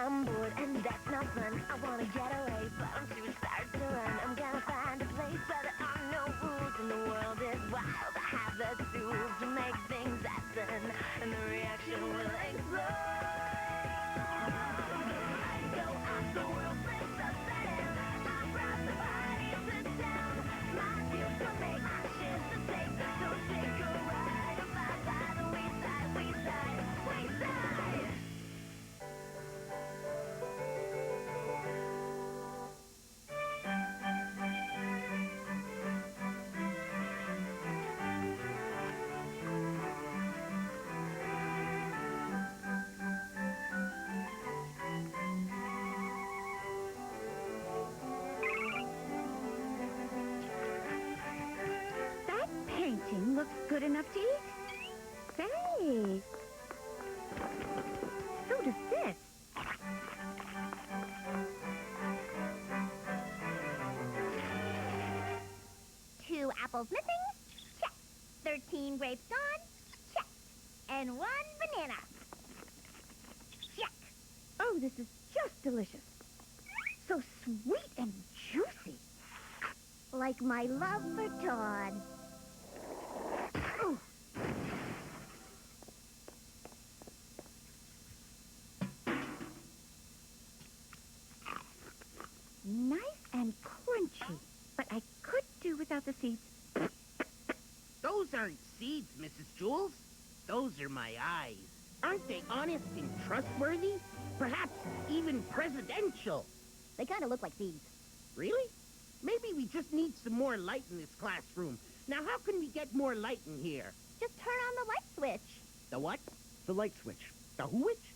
I'm bored and that's not fun. I wanna get away, but I'm too scared to run. I'm gonna find a place where there are no rules and the world is wild. I have the tools to make things happen, and the reaction will explode. I go out the world, princess land. I brought the party to town. My views will make actions to take. So take a ride by the wayside, wayside, wayside. Looks good enough to eat. Say, so does this. 2 apples missing? Check. 13 grapes gone? Check. And 1 banana? Check. Oh, this is just delicious. So sweet and juicy. Like my love for Todd. Oh. Nice and crunchy, but I could do without the seeds. Those aren't seeds, Mrs. Jules. Those are my eyes. Aren't they honest and trustworthy? Perhaps even presidential. They kind of look like seeds. Really? Maybe we just need some more light in this classroom. Now, how can we get more light in here? Just turn on the light switch. The what? The light switch. The which?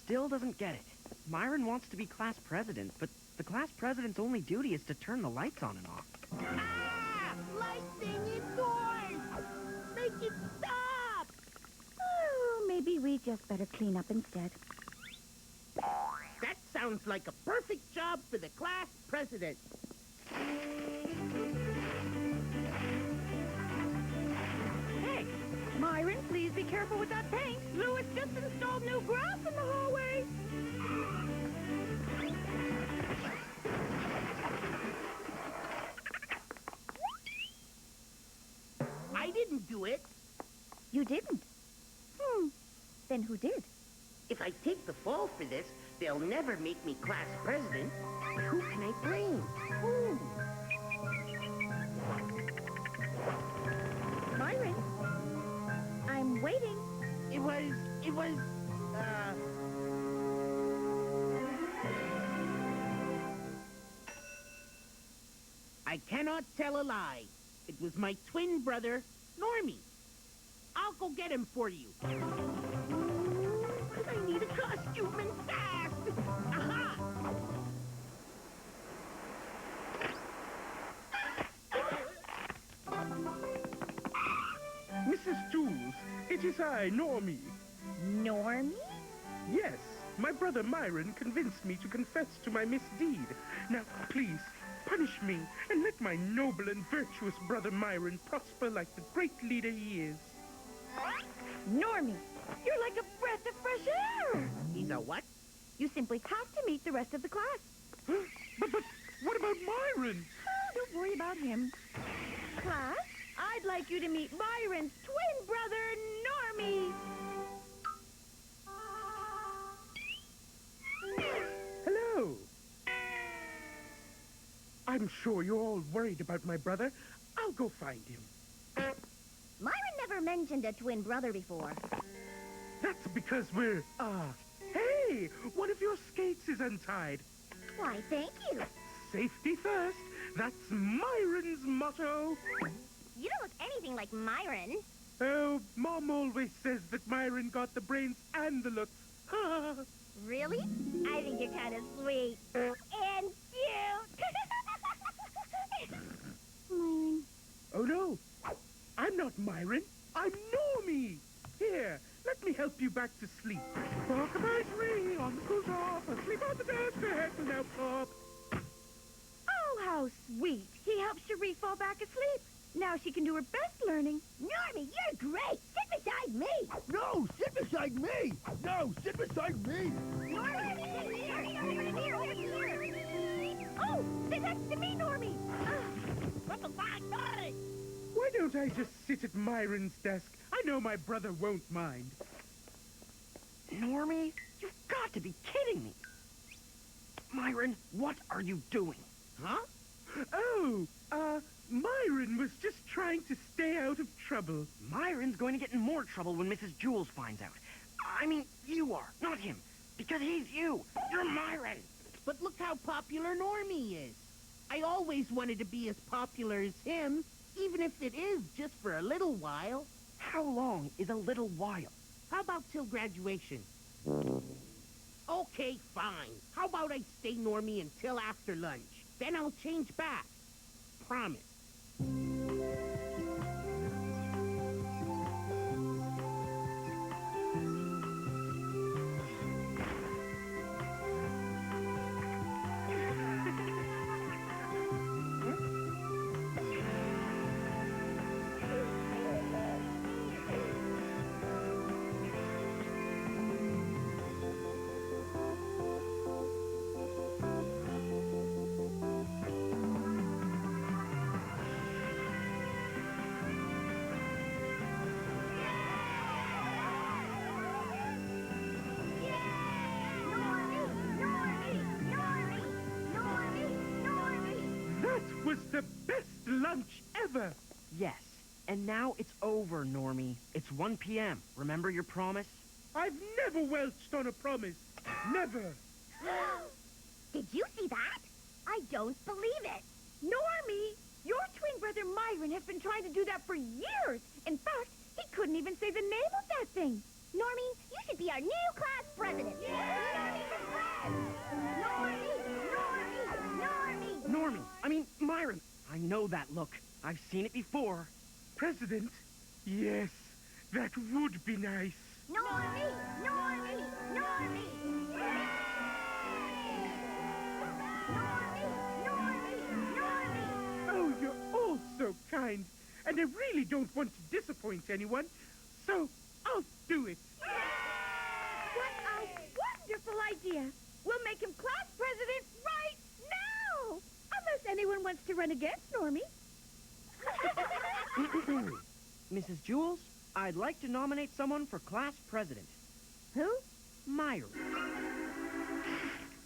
Still doesn't get it. Myron wants to be class president, but the class president's only duty is to turn the lights on and off. Ah! Light thing indoors! Make it stop! Oh, maybe we just better clean up instead. That sounds like a perfect job for the class president. Hey, Myron, please be careful with that paint. Louis just installed new grass in the hallway. I didn't do it. You didn't? Then who did? If I take the fall for this, they'll never make me class president. Who can I blame? Who? Myron, I'm waiting. It was, I cannot tell a lie. It was my twin brother, Normy. I'll go get him for you. I need a costume and fast! Aha! Mrs. Jules, it is I, Normy. Normy? Yes, my brother Myron convinced me to confess to my misdeed. Now, please, punish me and let my noble and virtuous brother Myron prosper like the great leader he is. Normie, you're like a breath of fresh air. He's a what? You simply have to meet the rest of the class. But what about Myron? Oh, don't worry about him. Class, I'd like you to meet Myron's twin brother, Normie. Hello. I'm sure you're all worried about my brother. I'll go find him. Myron never mentioned a twin brother before. That's because we're, hey, one of your skates is untied. Why, thank you. Safety first. That's Myron's motto. You don't look anything like Myron. Oh, Mom always says that Myron got the brains and the looks. Really? I think you're kind of sweet. And cute. Myron. Oh, no. I'm not Myron. I'm Normy. Here, let me help you back to sleep. Rock-a-bye swing on the school top, asleep on the desk, her head will now pop. Oh, how sweet. He helps Cherie fall back asleep. Now she can do her best learning. Normie, you're great. Sit beside beside me. No, sit beside me. No, sit beside me. Normy, sit here. Here. Oh, sit next to me, Normy. What the fuck? Hey! Why don't I just sit at Myron's desk? I know my brother won't mind. Normie, you've got to be kidding me. Myron, what are you doing? Huh? Oh, Myron was just trying to stay out of trouble. Myron's going to get in more trouble when Mrs. Jules finds out. I mean, you are, not him. Because he's you. You're Myron. But look how popular Normy is. I always wanted to be as popular as him, even if it is just for a little while. How long is a little while? How about till graduation? Okay, fine. How about I stay Normy until after lunch? Then I'll change back. Promise. That was the best lunch ever. Yes. And now it's over, Normie. It's 1 p.m. Remember your promise? I've never welched on a promise. Never. Did you see that? I don't believe it. Normie, your twin brother Myron has been trying to do that for years. In fact, he couldn't even say the name of that thing. Normie, you should be our new class president. Normie for friends. Normie, I mean, Myron. I know that look. I've seen it before. President? Yes, that would be nice. Normie. Oh, you're all so kind. And I really don't want to disappoint anyone, so I'll do it. What a wonderful idea. We'll make him class president right now. Unless anyone wants to run against Normie. Mrs. Jules, I'd like to nominate someone for class president. Who? Myron.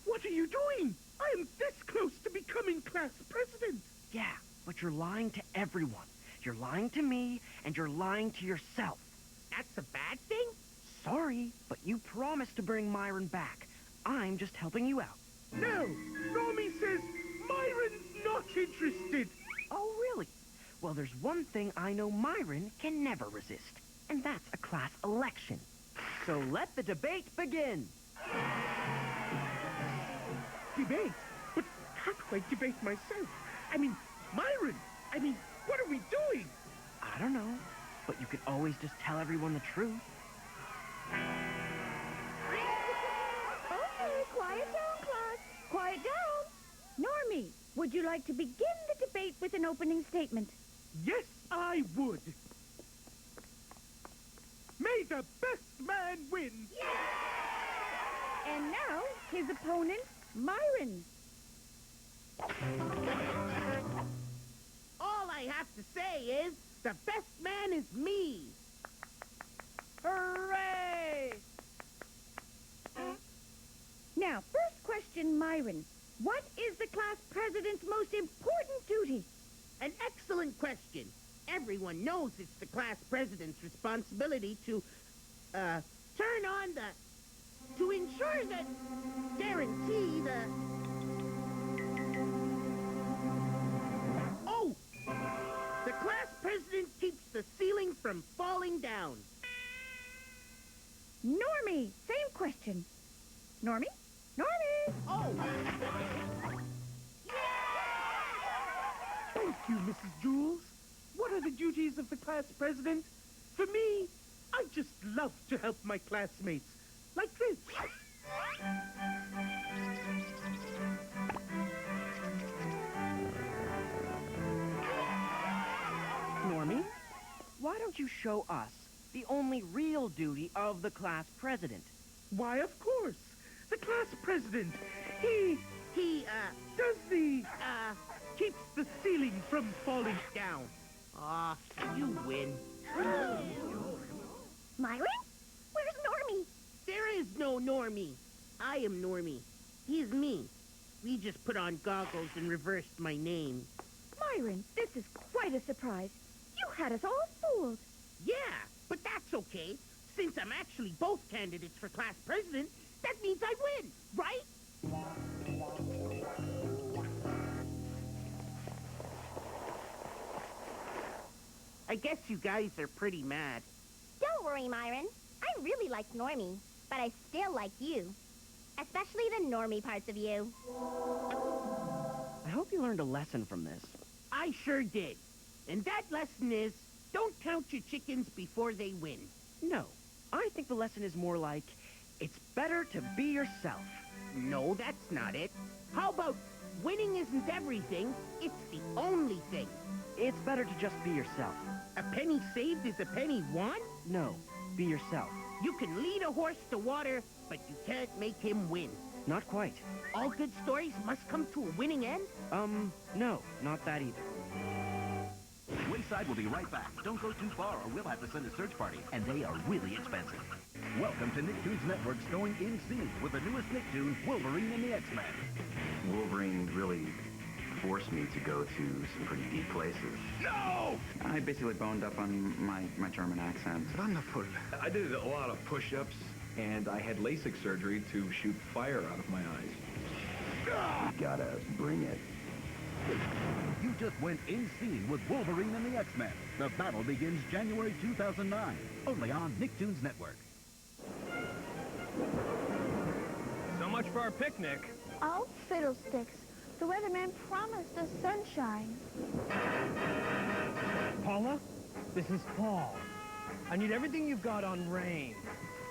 What are you doing? I am this close to becoming class president. Yeah, but you're lying to everyone. You're lying to me, and you're lying to yourself. That's a bad thing? Sorry, but you promised to bring Myron back. I'm just helping you out. No, Normy says Myron's not interested. Oh, really? Well, there's one thing I know Myron can never resist, and that's a class election. So let the debate begin. Debate? But how do I debate myself? I mean, Myron, what are we doing? I don't know, but you could always just tell everyone the truth. Okay, quiet down, class. Quiet down. Normie, would you like to begin the debate with an opening statement? Yes, I would. May the best man win. And now, his opponent, Myron. All I have to say is, the best man is me. Hooray! Now, first question, Myron. What is the class president's most important duty? An excellent question. Everyone knows it's the class president's responsibility to ensure that, guarantee the... Oh! The class president keeps the ceiling from falling down. Normie, same question. Normie? Normie! Oh! Thank you, Mrs. Jules. What are the duties of the class president? For me, I just love to help my classmates. Like this. Normie, why don't you show us the only real duty of the class president. Why, of course. The class president. He does keeps the ceiling from falling down. Aw, you win. Myron? Where's Normy? There is no Normy. I am Normy. He's me. We just put on goggles and reversed my name. Myron, this is quite a surprise. You had us all fooled. Yeah, but that's okay. Since I'm actually both candidates for class president, that means I win, right? I guess you guys are pretty mad. Don't worry, Myron. I really like Normy, but I still like you. Especially the Normy parts of you. I hope you learned a lesson from this. I sure did. And that lesson is, don't count your chickens before they win. No, I think the lesson is more like, it's better to be yourself. No, that's not it. How about, winning isn't everything, it's the only thing. It's better to just be yourself. A penny saved is a penny won? No, be yourself. You can lead a horse to water, but you can't make him win. Not quite. All good stories must come to a winning end? No, not that either. Wayside will be right back. Don't go too far or we'll have to send a search party, and they are really expensive. Welcome to Nicktoons Network's Going In Scene with the newest Nicktoon, Wolverine and the X-Men. Wolverine really forced me to go to some pretty deep places. No! I basically boned up on my German accent. Wonderful. I did a lot of push-ups, and I had LASIK surgery to shoot fire out of my eyes. You gotta bring it. You just went in scene with Wolverine and the X-Men. The battle begins January 2009, only on Nicktoons Network. So much for our picnic. Oh, fiddlesticks. The weatherman promised us sunshine. Paula, this is Paul. I need everything you've got on rain.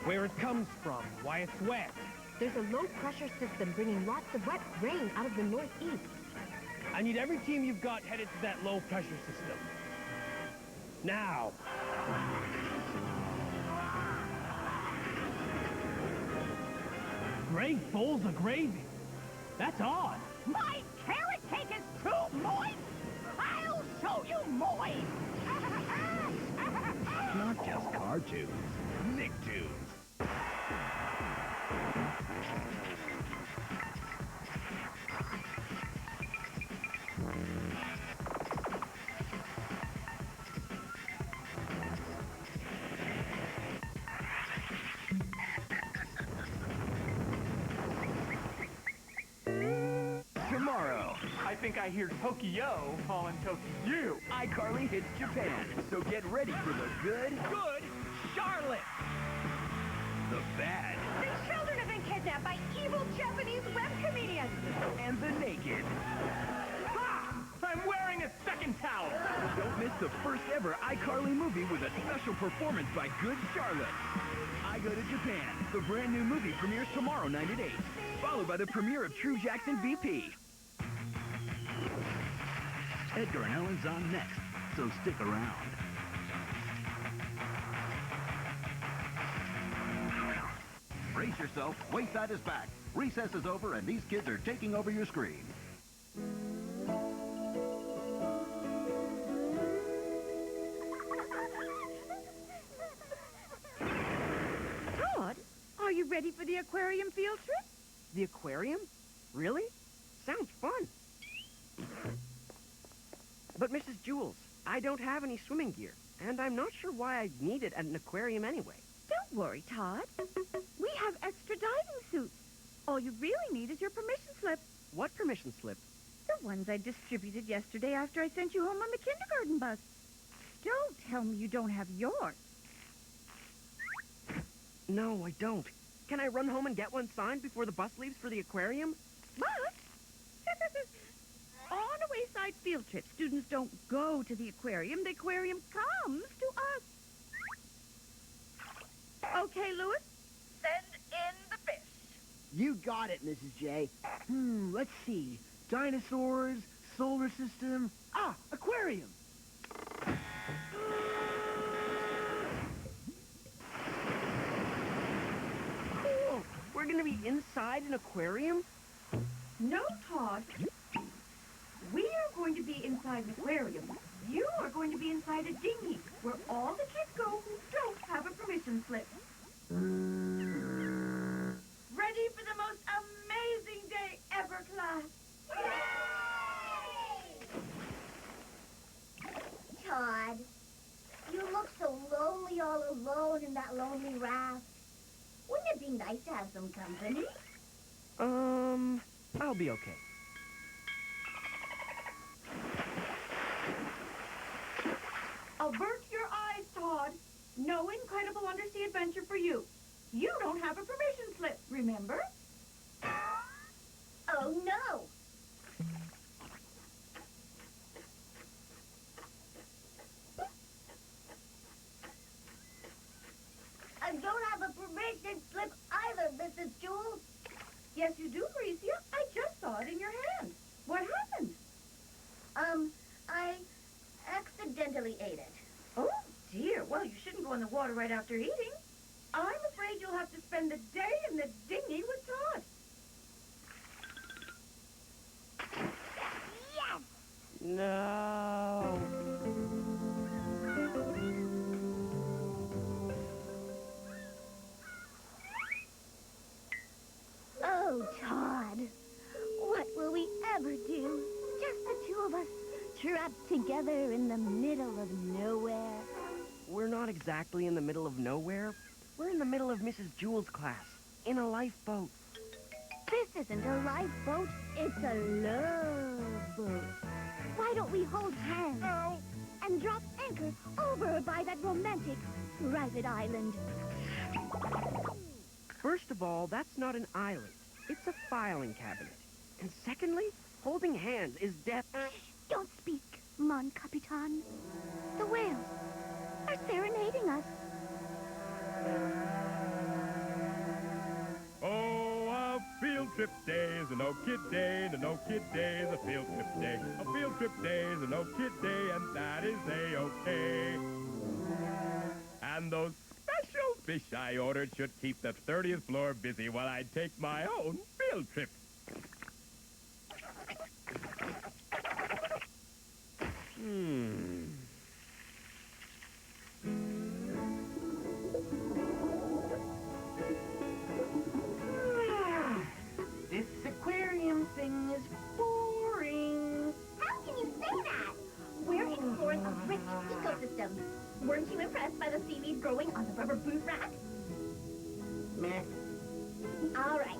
Where it comes from, why it's wet. There's a low-pressure system bringing lots of wet rain out of the northeast. I need every team you've got headed to that low-pressure system. Now. Great bowls of gravy. That's odd. My carrot cake is too moist! I'll show you moist! Not just cartoons, Nicktoons. Tomorrow, I think I hear Tokyo calling Tokyo. iCarly hits Japan, so get ready for the good, Charlotte! the bad, The children have been kidnapped by evil Japanese web comedians! and the naked. Ha! I'm wearing a second towel! Don't miss the first ever iCarly movie with a special performance by Good Charlotte. I Go to Japan. The brand new movie premieres tomorrow night at 8, followed by the premiere of True Jackson VP. Edgar and Ellen's on next, so stick around. Brace yourself, Wayside is back. Recess is over and these kids are taking over your screen. Todd, are you ready for the aquarium field trip? The aquarium? Really? Sounds fun. But Mrs. Jules, I don't have any swimming gear, and I'm not sure why I'd need it at an aquarium anyway. Don't worry, Todd. We have extra diving suits. All you really need is your permission slip. What permission slip? The ones I distributed yesterday after I sent you home on the kindergarten bus. Don't tell me you don't have yours. No, I don't. Can I run home and get one signed before the bus leaves for the aquarium? But on a Wayside field trip, students don't go to the aquarium. The aquarium comes to us. Okay, Louis, send in the fish. You got it, Mrs. J. Let's see. Dinosaurs, solar system. gonna be inside an aquarium? No, Todd. We are going to be inside an aquarium. You are going to be inside a dinghy, where all the kids go who don't have a permission slip. Ready for the most amazing day ever, class? Todd, you look so lonely all alone in that lonely raft. Wouldn't it be nice to have some company? I'll be okay. Avert your eyes, Todd. No incredible undersea adventure for you. You don't have a permission slip, remember? Oh, no. I don't have a permission slip either, Mrs. Jules. Yes, you do, Mauricia. I just saw it in your hand. What happened? I accidentally ate it. Oh, dear. Well, you shouldn't go in the water right after eating. I'm afraid you'll have to spend the day in the dinghy with Todd. Yes! No. Oh, Todd. What will we ever do? Just the two of us, trapped together in the middle of nowhere. We're not exactly in the middle of nowhere. We're in the middle of Mrs. Jules' class, in a lifeboat. This isn't a lifeboat, it's a love boat. Why don't we hold hands and drop anchor over by that romantic private island? First of all, that's not an island. It's a filing cabinet. And secondly, holding hands is death. Don't speak, mon capitan. The whales are serenading us. Oh, a field trip day is a no-kid day, and a no-kid day is a field trip day. A field trip day is a no-kid day, and that is A-OK. And those special fish I ordered should keep the 30th floor busy while I take my own field trip. This aquarium thing is boring. How can you say that? We're exploring a rich ecosystem. Weren't you impressed by the seaweed growing on the rubber boot rack? Meh. All right.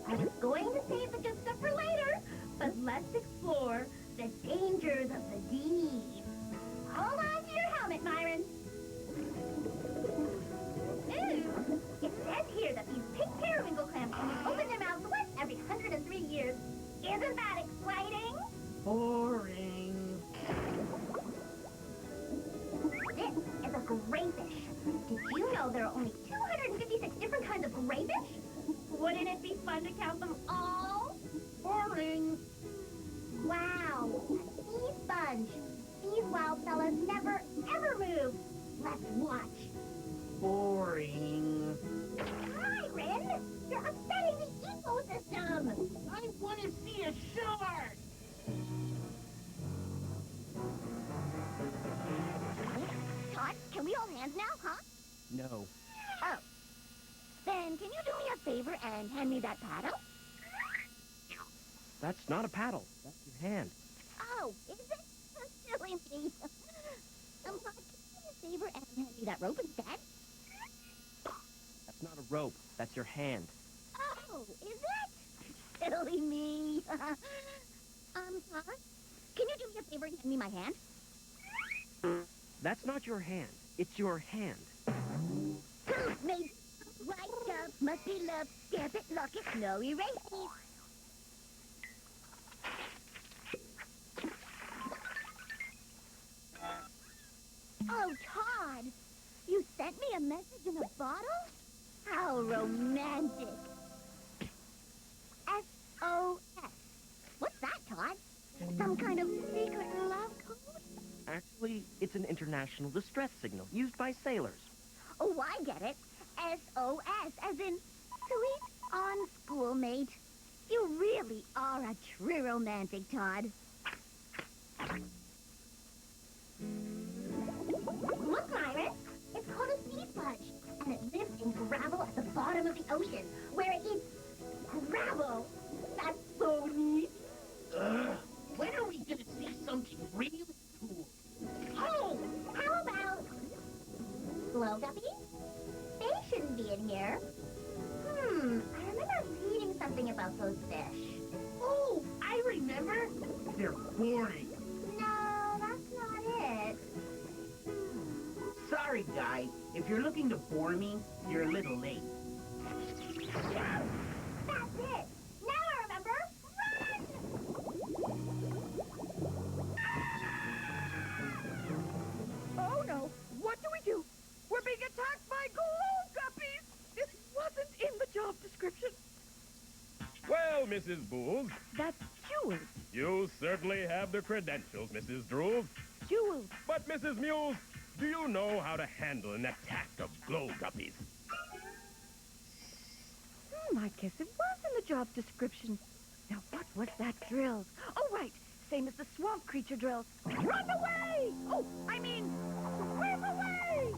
I was going to save the good stuff for later, but let's explore the dangers of the deep. Hold on to your helmet, Myron. Ooh, it says here that these pink periwinkle clams only open their mouths once every 103 years. Isn't that exciting? Boring. This is a grayfish. Did you know there are only 256 different kinds of grayfish? Wouldn't it be fun to count them all? Boring. Wow, a sea sponge. These wild fellas never, ever move. Let's watch. Boring. Myron, you're upsetting the ecosystem. I want to see a shark. Todd, can we hold hands now, huh? No. Oh. Then can you do me a favor and hand me that paddle? That's not a paddle. That's your hand. Oh, is it? Silly me. Todd, can you do me a favor and hand me that rope instead? That's not a rope. That's your hand. Oh, is it? Silly me. Todd, can you do me a favor and hand me my hand? That's not your hand. It's your hand. Proof made. Right up, must be love. Stamp it, lock it, no erasing. Oh, Todd, you sent me a message in a bottle? How romantic. SOS. What's that, Todd? Some kind of secret love code? Actually, it's an international distress signal used by sailors. Oh, I get it. SOS, as in sweet on mate. You really are a true romantic, Todd. Look, Myron. It's called a sea sponge, and it lives in gravel at the bottom of the ocean, where it eats gravel. That's so neat. When are we gonna see something really cool? Hey, how about glow guppies? They shouldn't be in here. I remember reading something about those fish. Oh, I remember. They're boring. No, that's not it. Sorry, guy. If you're looking to bore me, you're a little late. That's it. Now I remember. Run! Oh, no. What do we do? We're being attacked by glow guppies. This wasn't in the job description. Well, Mrs. Booles, That's Jewels. you certainly have the credentials, Mrs. Drools. Jewels. But, Mrs. Mules, do you know how to handle an attack of glow guppies? I guess it was in the job description. Now, what was that drill? Oh, right. Same as the swamp creature drill. Run away! Oh, I mean, swim away!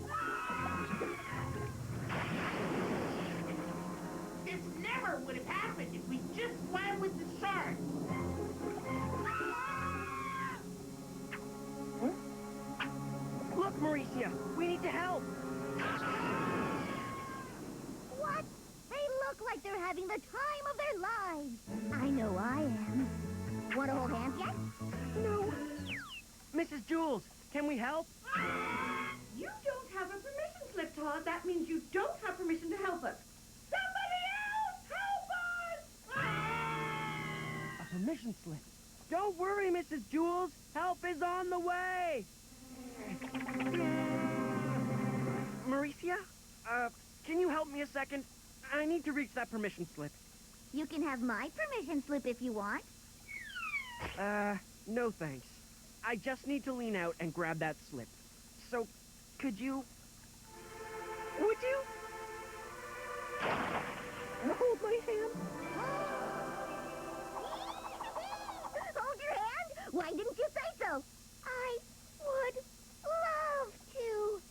This never would have happened if we just swam with the shark. Look, Mauricia, we need to help. What? They look like they're having the time of their lives. I know I am. Want to hold hands yet? No. Mrs. Jules, can we help? You don't have a permission slip, Todd. That means you don't have permission to help us. Somebody else! Help us! A permission slip. Don't worry, Mrs. Jules. Help is on the way. Mauricia, can you help me a second? I need to reach that permission slip. You can have my permission slip if you want. No thanks. I just need to lean out and grab that slip. So, could you... Would you? Hold my hand. Hold your hand? Why didn't you say so? I would love to.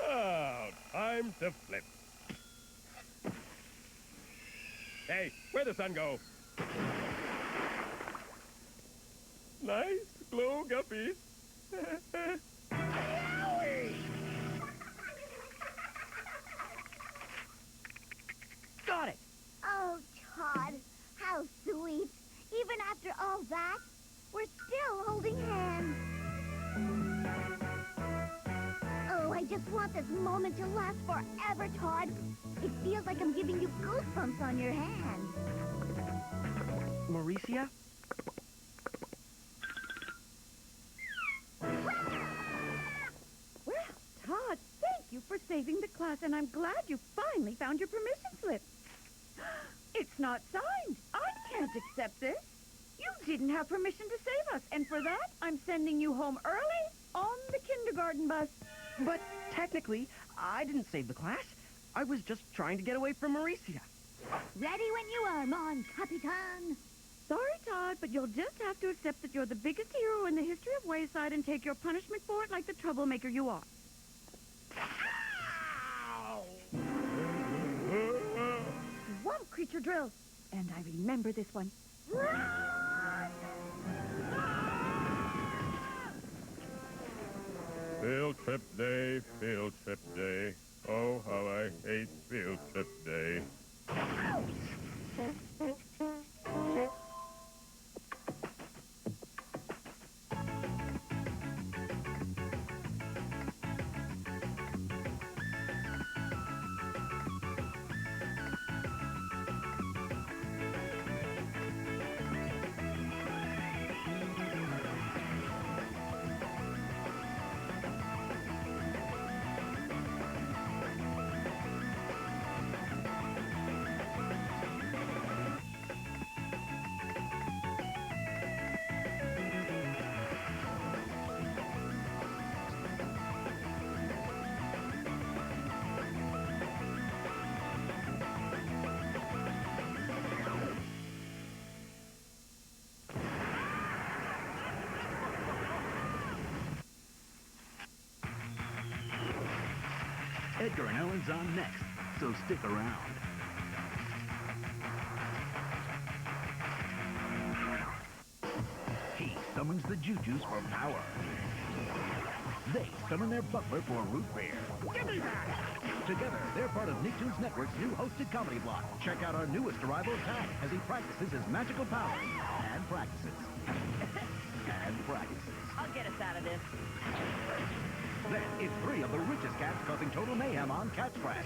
Oh, time to flip. Hey, where'd the sun go? Nice glow guppies. Got it. Oh, Todd, how sweet. Even after all that, we're still holding hands. Oh, I just want this moment to last forever, Todd. It feels like I'm giving you goosebumps on your hand. Mauricia? Well, Todd, thank you for saving the class, and I'm glad you finally found your permission slip. It's not signed. I can't accept this. You didn't have permission to save us, and for that, I'm sending you home early on the kindergarten bus. But technically, I didn't save the class. I was just trying to get away from Mauricia. Ready when you are, Mon Capitan. Sorry, Todd, but you'll just have to accept that you're the biggest hero in the history of Wayside and take your punishment for it like the troublemaker you are. Swamp creature drill. And I remember this one. Field trip day, field trip day. Oh, how I hate field trip day. Edgar and Ellen's on next, so stick around. He summons the Jujus for power. They summon their butler for root beer. Give me that! Together, they're part of Nicktoons Network's new hosted comedy block. Check out our newest arrival, Tag, as he practices his magical powers. And practices. And practices. I'll get us out of this. Then it's 3 of the richest cats causing total mayhem on CATSCRATCH.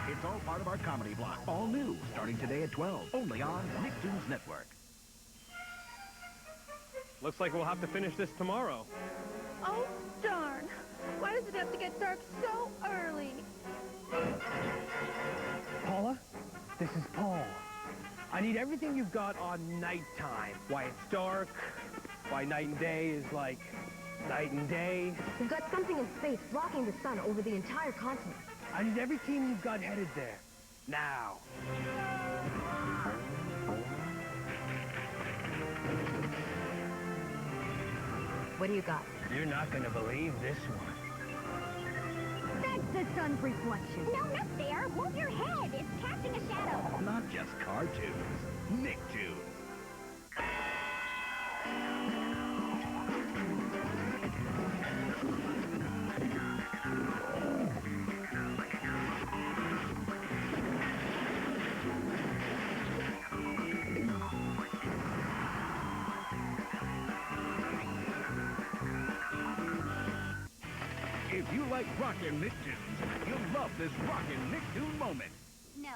It's all part of our comedy block. All new, starting today at 12. Only on Nicktoons Network. Looks like we'll have to finish this tomorrow. Oh, darn. Why does it have to get dark so early? Paula, this is Paul. I need everything you've got on nighttime. Why it's dark, why night and day is like night and day. We've got something in space blocking the sun over the entire continent. I need every team you've got headed there. Now. What do you got? You're not gonna believe this one. That's the sun's reflection. No, not there. Move your head. It's casting a shadow. Not just cartoons. Nicktoons. If you like rockin' Nicktoons, you'll love this rockin' Nicktoon moment. No.